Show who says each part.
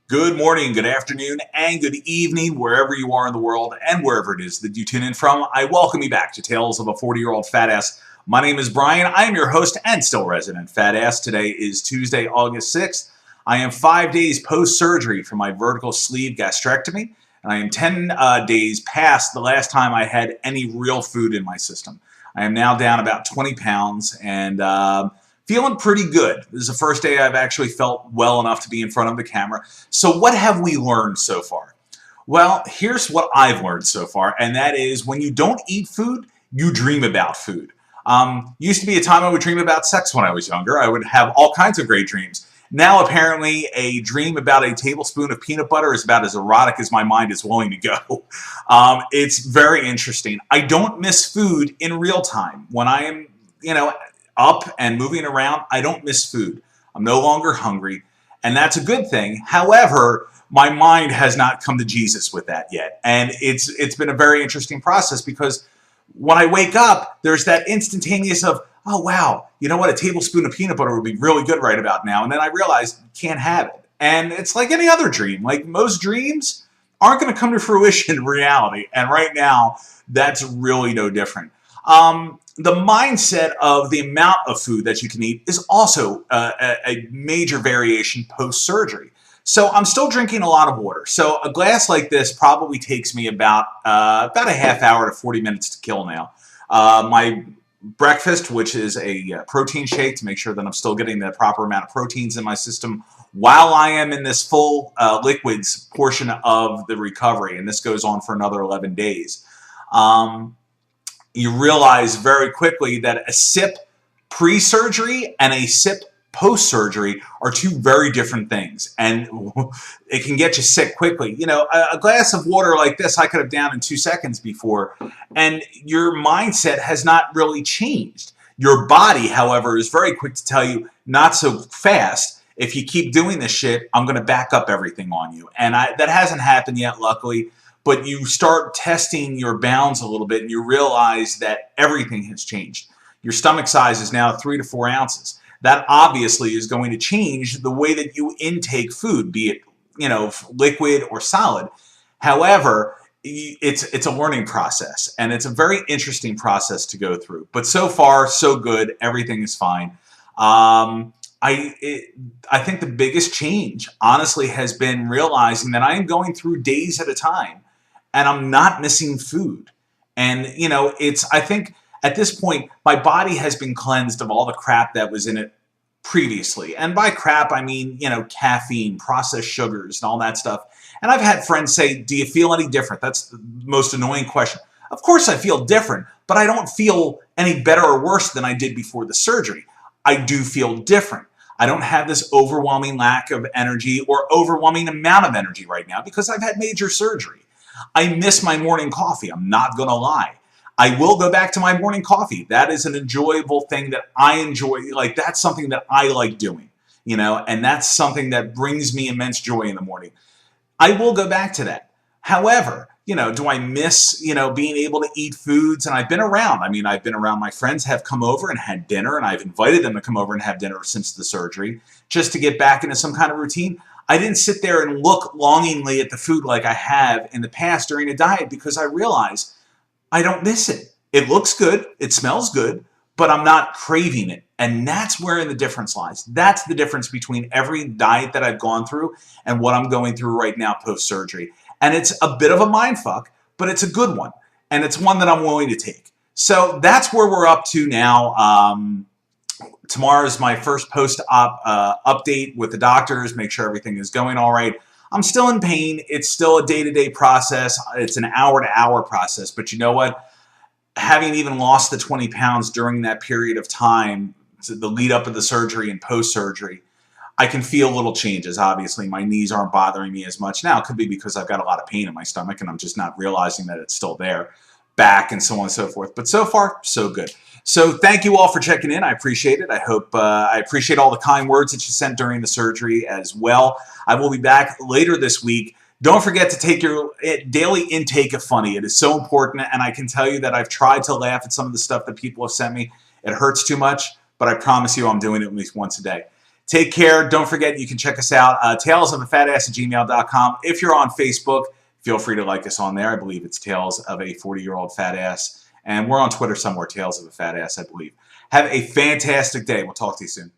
Speaker 1: Good morning, good afternoon, and good evening, wherever you are in the world and wherever it is that you tune in from. I welcome you back to Tales of a 40-Year-Old Fat Ass. My name is Brian. I am your host and still resident fat ass. Today is Tuesday, August 6th. I am 5 days post-surgery for my vertical sleeve gastrectomy, and I am 10 days past the last time I had any real food in my system. I am now down about 20 pounds and feeling pretty good. This is the first day I've actually felt well enough to be in front of the camera. So what have we learned so far? Well, here's what I've learned so far, and that is when you don't eat food, you dream about food. Used to be a time I would dream about sex when I was younger. I would have all kinds of great dreams. Now, apparently, a dream about a tablespoon of peanut butter is about as erotic as my mind is willing to go. It's very interesting. I don't miss food in real time. When I am, up and moving around, I don't miss food. I'm no longer hungry, and that's a good thing. However, my mind has not come to Jesus with that yet, and it's been a very interesting process because when I wake up, there's that instantaneous of, oh wow, you know what, a tablespoon of peanut butter would be really good right about now, and then I realize you can't have it. And it's like any other dream. Like most dreams aren't going to come to fruition in reality, and right now, that's really no different. The mindset of the amount of food that you can eat is also a major variation post-surgery. So I'm still drinking a lot of water. So a glass like this probably takes me about a half hour to 40 minutes to kill now. My breakfast, which is a protein shake to make sure that I'm still getting the proper amount of proteins in my system while I am in this full liquids portion of the recovery. And this goes on for another 11 days. You realize very quickly that a sip pre-surgery and a sip post-surgery are two very different things, and it can get you sick quickly. You know, a glass of water like this I could have downed in 2 seconds before, and your mindset has not really changed. Your body, however, is very quick to tell you, not so fast. If you keep doing this shit, I'm going to back up everything on you. And that hasn't happened yet, luckily. But you start testing your bounds a little bit and you realize that everything has changed. Your stomach size is now 3 to 4 ounces. That obviously is going to change the way that you intake food, be it, liquid or solid. However, it's a learning process, and it's a very interesting process to go through. But so far, so good. Everything is fine. I think the biggest change, honestly, has been realizing that I am going through days at a time. And I'm not missing food. And, I think at this point, my body has been cleansed of all the crap that was in it previously. And by crap, I mean, caffeine, processed sugars, and all that stuff. And I've had friends say, do you feel any different? That's the most annoying question. Of course I feel different, but I don't feel any better or worse than I did before the surgery. I do feel different. I don't have this overwhelming lack of energy or overwhelming amount of energy right now because I've had major surgery. I miss my morning coffee. I'm not going to lie. I will go back to my morning coffee. That is an enjoyable thing that I enjoy. Like, that's something that I like doing, and that's something that brings me immense joy in the morning. I will go back to that. However, do I miss, being able to eat foods? And I've been around. I mean, I've been around. My friends have come over and had dinner, and I've invited them to come over and have dinner since the surgery just to get back into some kind of routine. I didn't sit there and look longingly at the food like I have in the past during a diet because I realized I don't miss it. It looks good, it smells good, but I'm not craving it. And that's where the difference lies. That's the difference between every diet that I've gone through and what I'm going through right now post-surgery. And it's a bit of a mind fuck, but it's a good one. And it's one that I'm willing to take. So that's where we're up to now. Tomorrow is my first post-op update with the doctors, make sure everything is going all right. I'm still in pain. It's still a day-to-day process. It's an hour-to-hour process. But you know what? Having even lost the 20 pounds during that period of time, the lead up of the surgery and post-surgery, I can feel little changes. Obviously, my knees aren't bothering me as much now. It could be because I've got a lot of pain in my stomach and I'm just not realizing that it's still there. Back and so on and so forth. But so far, so good. So thank you all for checking in. I appreciate it. I hope I appreciate all the kind words that you sent during the surgery as well. I will be back later this week. Don't forget to take your daily intake of funny. It is so important, and I can tell you that I've tried to laugh at some of the stuff that people have sent me. It hurts too much, but I promise you I'm doing it at least once a day. Take care. Don't forget, you can check us out, talesofafatass@gmail.com. If you're on Facebook, feel free to like us on there. I believe it's Tales of a 40-Year-Old Fat Ass. And we're on Twitter somewhere, Tales of a Fat Ass, I believe. Have a fantastic day. We'll talk to you soon.